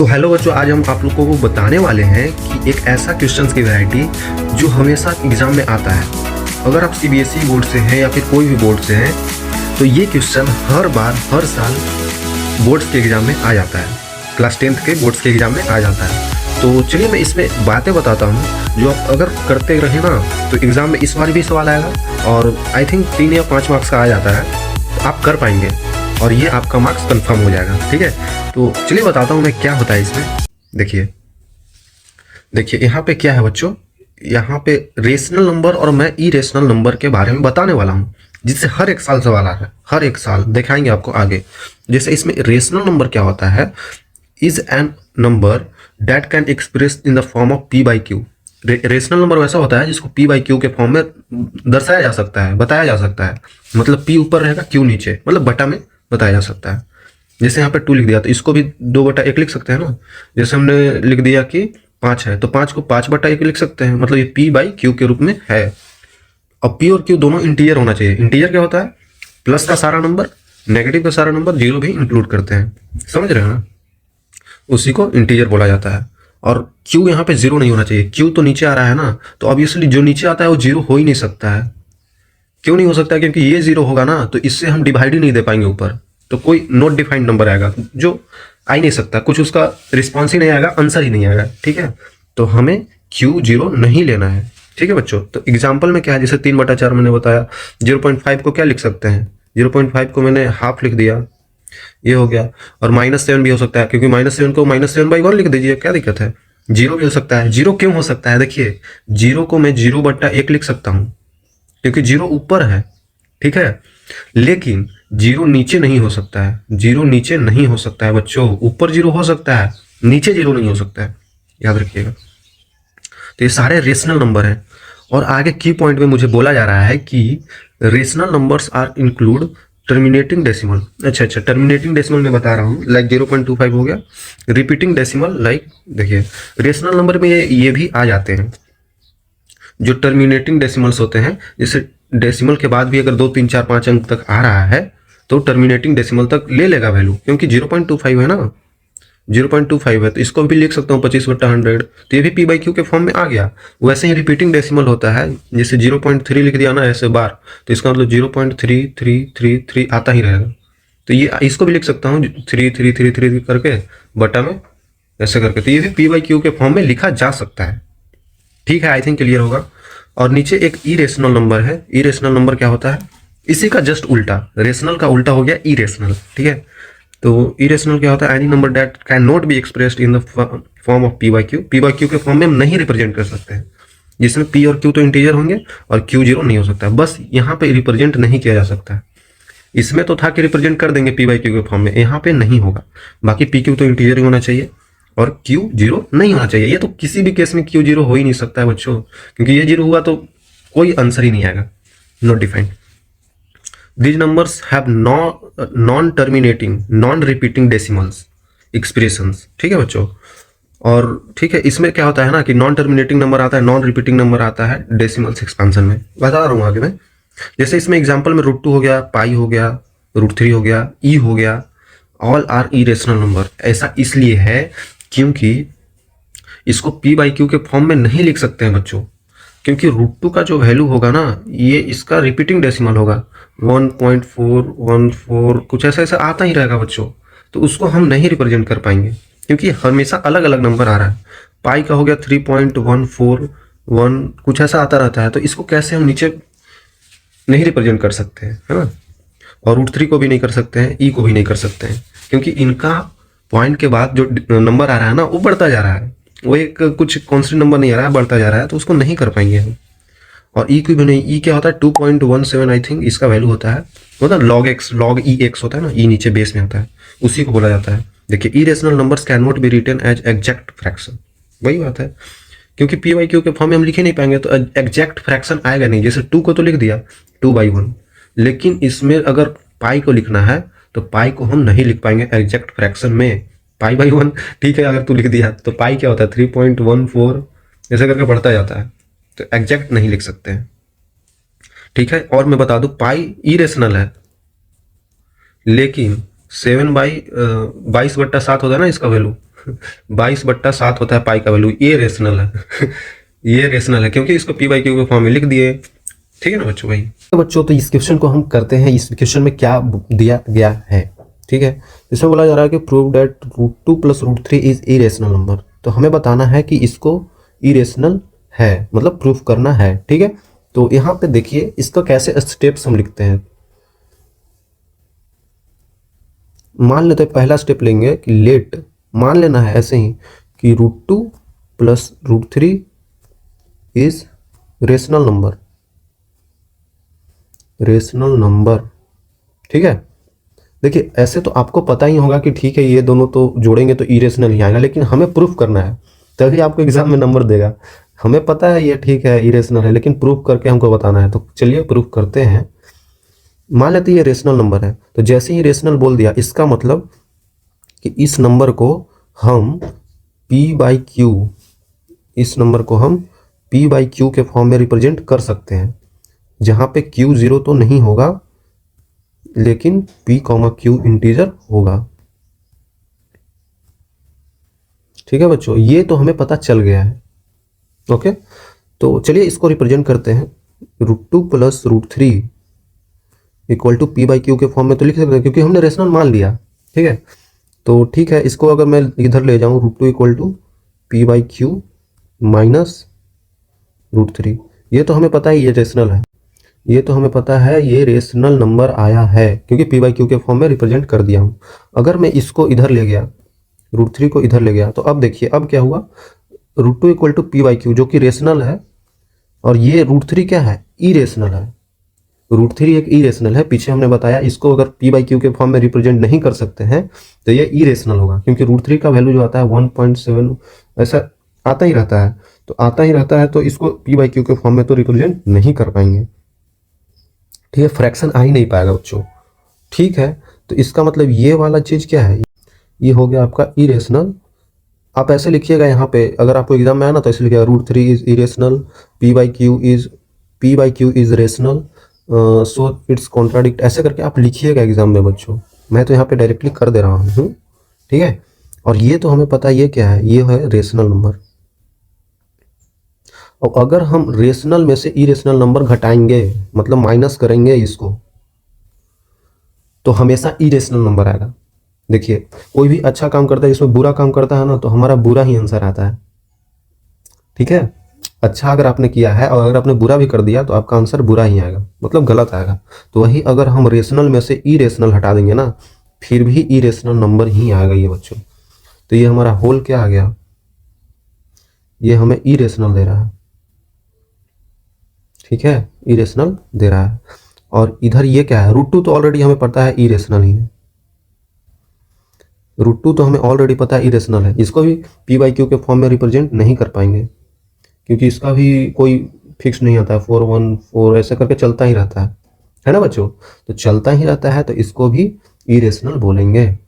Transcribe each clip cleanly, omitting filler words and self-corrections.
So hello बच्चों, आज हम आप लोगों को बताने वाले हैं कि एक ऐसा क्वेश्चंस की वैरायटी जो हमेशा एग्जाम में आता है। अगर आप सीबीएसई बोर्ड से हैं या फिर कोई भी बोर्ड से हैं तो ये क्वेश्चन हर बार हर साल बोर्ड्स के एग्ज़ाम में आ जाता है। क्लास 10th के बोर्ड्स के एग्ज़ाम में आ जाता है। तो चलिए मैं इसमें बातें बताता हूँ जो आप अगर करते रहे ना तो एग्ज़ाम में इस बार भी सवाल आएगा और आई थिंक 3 या 5 मार्क्स का आ जाता है, तो आप कर पाएंगे और ये आपका मार्क्स कंफर्म हो जाएगा। ठीक है, तो चलिए बताता हूँ मैं क्या होता है इसमें। देखिए यहाँ पे क्या है बच्चों, यहाँ पे रेशनल नंबर और मैं इरेशनल नंबर के बारे में बताने वाला हूँ, जिससे हर एक साल सवाल आ रहा है, हर एक साल दिखाएंगे आपको आगे। जैसे इसमें रेशनल नंबर क्या होता है, is an number that can express in the form of P by Q. Rational number वैसा होता है जिसको पी बाई क्यू के फॉर्म में दर्शाया जा सकता है, बताया जा सकता है। मतलब पी ऊपर रहेगा, क्यू नीचे, मतलब बटा में बताया जा सकता है। जैसे यहाँ पे 2 लिख दिया तो इसको भी 2/1 लिख सकते हैं ना। जैसे हमने लिख दिया कि 5 है तो 5 को 5/1 लिख सकते हैं, मतलब ये पी बाई क्यू के रूप में है। अब पी और क्यू दोनों इंटीजर होना चाहिए। इंटीजर क्या होता है, प्लस का सारा नंबर, नेगेटिव का सारा नंबर, जीरो भी इंक्लूड करते हैं, समझ रहे हो ना, उसी को इंटीजर बोला जाता है। और क्यू यहाँ पे 0 नहीं होना चाहिए। क्यू तो नीचे आ रहा है ना, तो ऑब्वियसली जो नीचे आता है वो 0 हो ही नहीं सकता है। क्यों नहीं हो सकता है, क्योंकि ये 0 होगा ना तो इससे हम डिवाइड ही नहीं दे पाएंगे ऊपर, तो कोई नॉट डिफाइंड नंबर आएगा जो आ ही नहीं सकता, कुछ उसका रिस्पॉन्स ही नहीं आएगा, आंसर ही नहीं आएगा। ठीक है, तो हमें Q0 नहीं लेना है। ठीक है बच्चों, तो एग्जाम्पल में क्या है, जैसे 3/4 मैंने बताया। 0.5 को क्या लिख सकते हैं, 0.5 को मैंने हाफ लिख दिया, ये हो गया। और -7 भी हो सकता है, क्योंकि -7 को -7/1 लिख दीजिए, क्या दिक्कत है। 0 भी हो सकता है। 0 क्यों हो सकता है, देखिए 0 को मैं 0/1 लिख सकता हूँ क्योंकि 0 ऊपर है। ठीक है, लेकिन 0 नीचे नहीं हो सकता है। 0 नीचे नहीं हो सकता है बच्चों, ऊपर 0 हो सकता है, नीचे 0 नहीं हो सकता है, याद रखिएगा। तो ये सारे रेशनल नंबर हैं। और आगे की पॉइंट में मुझे बोला जा रहा है कि rational numbers are include terminating decimal. अच्छा, टर्मिनेटिंग डेसिमल में बता रहा हूँ, लाइक 0.25 हो गया। रिपीटिंग डेसिमल, लाइक देखिए रेशनल नंबर में ये भी आ जाते हैं जो टर्मिनेटिंग डेसिमल्स होते हैं। जैसे डेसिमल के बाद भी अगर 2, 3, 4, 5 अंक तक आ रहा है तो टर्मिनेटिंग डेसिमल तक ले लेगा वैल्यू, क्योंकि 0.25 है ना, 0.25 है तो इसको भी लिख सकता हूँ 25/100, तो ये भी पी बाई क्यू के फॉर्म में आ गया। वैसे ही रिपीटिंग डेसिमल होता है, जैसे 0.3 लिख दिया ना ऐसे बार, तो इसका मतलब 0.3333 आता ही रहेगा। तो ये इसको भी लिख सकता हूँ 3333 करके बटा में ऐसे करके, तो ये भी पी बाई क्यू के फॉर्म में लिखा जा सकता है। ठीक है, आई थिंक क्लियर होगा। और नीचे एक इरेशनल नंबर है। इरेशनल नंबर क्या होता है, इसी का जस्ट उल्टा, रेशनल का उल्टा हो गया इरेशनल। ठीक है, तो इरेशनल क्या होता है, any number that can not be expressed in the form of P by Q. P by Q के फॉर्म में हम नहीं रिप्रेजेंट कर सकते हैं, जिसमें पी और क्यू तो इंटीजर होंगे और Q0 नहीं हो सकता, बस यहाँ पे रिप्रेजेंट नहीं किया जा सकता है। इसमें तो था कि रिप्रेजेंट कर देंगे पी बाई क्यू के फॉर्म में, यहाँ पे नहीं होगा। बाकी पी क्यू तो इंटीजर ही होना चाहिए और Q0 नहीं होना चाहिए। ये तो किसी भी केस में Q0 हो ही नहीं सकता है बच्चों, क्योंकि ये 0 हुआ तो कोई आंसर ही नहीं आएगा, not defined. These numbers have non-terminating, non-repeating decimals expressions। ठीक है बच्चों, और ठीक है इसमें क्या होता है ना कि नॉन टर्मिनेटिंग नंबर आता है, नॉन रिपीटिंग नंबर आता है डेसिमल्स एक्सपेंशन में, बता रहा हूँ आगे में। जैसे इसमें एग्जांपल में √2 हो गया, पाई हो गया, √3 हो गया, ई हो गया, ऑल आर इरेशनल नंबर। ऐसा इसलिए है क्योंकि इसको पी बाई क्यू के फॉर्म में नहीं लिख सकते हैं बच्चों, क्योंकि √2 का जो वैल्यू होगा ना ये इसका रिपीटिंग डेसिमल होगा, 1.414 कुछ ऐसा ऐसा आता ही रहेगा बच्चों, तो उसको हम नहीं रिप्रेजेंट कर पाएंगे क्योंकि हमेशा अलग अलग नंबर आ रहा है। पाई का हो गया 3.141 कुछ ऐसा आता रहता है, तो इसको कैसे हम नीचे नहीं रिप्रेजेंट कर सकते हैं, है ना। और √3 को भी नहीं कर सकते हैं, ई को भी नहीं कर सकते हैं, क्योंकि इनका पॉइंट के बाद जो नंबर आ रहा है ना वो बढ़ता जा रहा है, वो एक कुछ कॉन्स्टेंट नंबर नहीं आ रहा है, बढ़ता जा रहा है, तो उसको नहीं कर पाएंगे हम। और ई की भी नहीं, ई क्या होता है 2.17 आई थिंक इसका वैल्यू होता है, मतलब log x log EX होता है ना, ई नीचे बेस में होता है, उसी को बोला जाता है। देखिए irrational numbers can not be written as exact fraction, वही बात है, क्योंकि पी बाई क्यू के फॉर्म में हम लिखे नहीं पाएंगे तो एग्जैक्ट फ्रैक्शन आएगा नहीं। जैसे 2 को तो लिख दिया 2/1, लेकिन इसमें अगर पाई को लिखना है तो पाई को हम नहीं लिख पाएंगे एग्जैक्ट फ्रैक्शन में, पाई/1। ठीक है, अगर तू लिख दिया तो पाई क्या होता है 3.14 ऐसे करके बढ़ता जाता है, तो एग्जैक्ट नहीं लिख सकते हैं। ठीक है, और मैं बता दूं पाई इरेशनल है, लेकिन 7/22/7 होता है ना इसका वैल्यू, 22/7 होता है पाई का वैल्यू, ये रेशनल है। ये रेशनल है क्योंकि इसको पी बाई क्यू के फॉर्म में लिख दिए। ठीक है ना बच्चों भाई। तो बच्चों तो इस क्वेश्चन को हम करते हैं, इस क्वेश्चन में क्या दिया गया है। ठीक है, इसमें बोला जा रहा है कि prove that √2 + √3 is irrational number. तो हमें बताना है कि इसको इरेशनल है, मतलब प्रूफ करना है। ठीक है, तो यहाँ पे देखिए इसका कैसे स्टेप्स हम लिखते हैं। मान लेते हैं पहला स्टेप लेंगे कि लेट, मान लेना है ऐसे ही कि √2 + √3 is rational number, rational number. ठीक है, देखिए ऐसे तो आपको पता ही होगा कि ठीक है ये दोनों तो जोड़ेंगे तो इरेशनल ही आएगा, लेकिन हमें प्रूफ करना है तभी आपको एग्जाम में नंबर देगा। हमें पता है ये ठीक है इरेशनल है, लेकिन प्रूफ करके हमको बताना है। तो चलिए प्रूफ करते हैं। मान लेते ये रेशनल नंबर है, तो जैसे ही रेशनल बोल दिया इसका मतलब कि इस नंबर को हम p/q, इस नंबर को हम p/q के फॉर्म में रिप्रेजेंट कर सकते हैं, जहां पे q 0 तो नहीं होगा लेकिन p,q इंटीजर होगा। ठीक है बच्चों, ये तो हमें पता चल गया है। ओके, तो चलिए इसको रिप्रेजेंट करते हैं। √2 + √3 = p/q के फॉर्म में तो लिख सकते हैं क्योंकि हमने रेशनल मान लिया। ठीक है, तो ठीक है, इसको अगर मैं इधर ले जाऊं √2 = p/q - √3, ये तो हमें पता है ये रेशनल है, ये तो हमें पता है ये रेशनल नंबर आया है क्योंकि p/q के फॉर्म में रिप्रेजेंट कर दिया हूं। अगर मैं इसको इधर ले गया, √3 को इधर ले गया, तो अब देखिए अब क्या हुआ, √2 = p/q जो कि रेशनल है, और ये √3 क्या है, इरेशनल है। √3 एक इरेशनल है, पीछे हमने बताया इसको अगर p/q के फॉर्म में रिप्रेजेंट नहीं कर सकते हैं तो ये इरेशनल होगा, क्योंकि √3 का वैल्यू जो आता है 1.7 ऐसा आता ही रहता है, तो आता ही रहता है, तो इसको p/q के फॉर्म में तो रिप्रेजेंट नहीं कर पाएंगे। ठीक है, फ्रैक्शन आ ही नहीं पाएगा बच्चों। ठीक है, तो इसका मतलब ये वाला चीज क्या है, ये हो गया आपका इरेशनल। आप ऐसे लिखिएगा यहाँ पे, अगर आपको एग्जाम में आया ना तो ऐसे लिखिएगा √3 is irrational, p/q is rational, so it's contradict, ऐसे करके आप लिखिएगा एग्जाम में बच्चों। मैं तो यहाँ पे डायरेक्टली कर दे रहा हूँ। ठीक है, और ये तो हमें पता है ये क्या है, ये है रेशनल नंबर। और अगर हम रेशनल में से इरेशनल नंबर घटाएंगे, मतलब माइनस करेंगे इसको, तो हमेशा इरेशनल नंबर आएगा। देखिए कोई भी अच्छा काम करता है, इसमें बुरा काम करता है ना, तो हमारा बुरा ही आंसर आता है। ठीक है, अच्छा अगर आपने किया है और अगर आपने बुरा भी कर दिया तो आपका आंसर बुरा ही आएगा, मतलब गलत आएगा। तो वही अगर हम रेशनल में से इरेशनल हटा देंगे ना, फिर भी इरेशनल नंबर ही आएगा ये बच्चों। तो ये हमारा होल क्या आ गया, ये हमें इरेशनल दे रहा है। ठीक है, इरेशनल दे रहा है। और इधर ये क्या है, √2 तो ऑलरेडी हमें पता है इरेशनल ही है, √2 तो हमें ऑलरेडी पता है इरेशनल है, इसको भी p/q के फॉर्म में रिप्रेजेंट नहीं कर पाएंगे क्योंकि इसका भी कोई फिक्स नहीं आता है, 4 1 4 ऐसे करके चलता ही रहता है ना बच्चों। तो चलता ही रहता है, तो इसको भी इरेशनल बोलेंगे,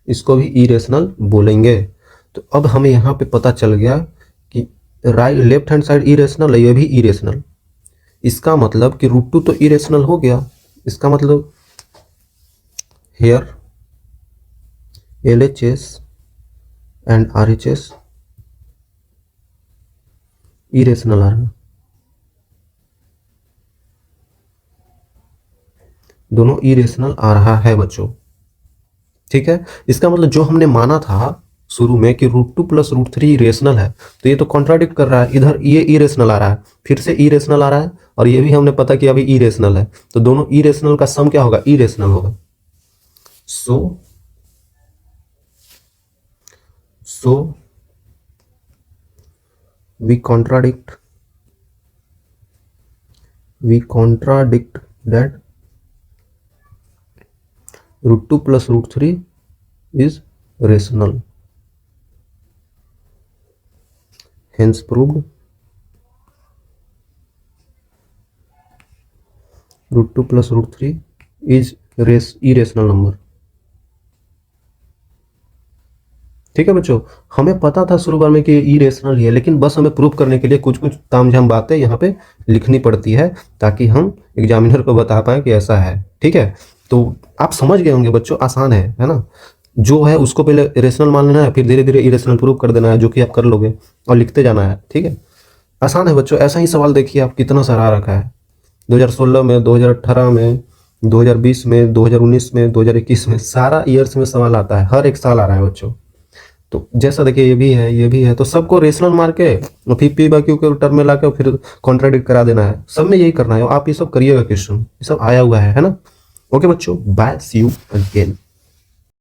इसको भी इरेशनल बोलेंगे। तो अब हमें यहाँ पे पता चल गया कि right left hand side irrational है, ये भी इरेशनल। इसका मतलब कि √2 तो इरेशनल हो गया, इसका मतलब here LHS and RHS irrational आ रहा, दोनों इरेशनल आ रहा है बच्चों। ठीक है, इसका मतलब जो हमने माना था शुरू में कि √2 + √3 रेशनल है, तो ये तो कॉन्ट्राडिक्ट कर रहा है, इधर ये इरेशनल आ रहा है, फिर से इरेशनल आ रहा है, और ये भी हमने पता किया अभी इरेशनल है, तो दोनों इरेशनल का सम क्या होगा, इरेशनल होगा। सो we contradict that √2 + √3 is rational, hence proved √2 + √3 is irrational number। ठीक है बच्चों, हमें पता था शुरू बार में कि इरेशनल ही है, लेकिन बस हमें प्रूफ करने के लिए कुछ कुछ तामझाम बातें यहाँ पे लिखनी पड़ती है ताकि हम एग्जामिनर को बता पाएं कि ऐसा है। ठीक है, तो आप समझ गए होंगे बच्चों, आसान है ना। जो है उसको पहले रेशनल मान लेना है, फिर धीरे धीरे इरेशनल प्रूव कर देना है, जो कि आप कर लोगे और लिखते जाना है। ठीक है, आसान है बच्चों। ऐसा ही सवाल देखिए आप कितना सारा आ रखा है 2016 में, 2018 में, 2020 में, 2019 में, 2021 में, सारा ईयर्स में सवाल आता है, हर एक साल आ रहा है बच्चों। तो जैसा देखिए ये भी है, ये भी है, तो सबको रेशनल मार के और फिर पी बाई क्यू के टर्म में लाके फिर कॉन्ट्राडिक्ट करा देना है। सब में यही करना है, आप ये सब करिएगा क्वेश्चन, ये सब आया हुआ है ना। ओके बच्चों, बाय, सी यू अगेन।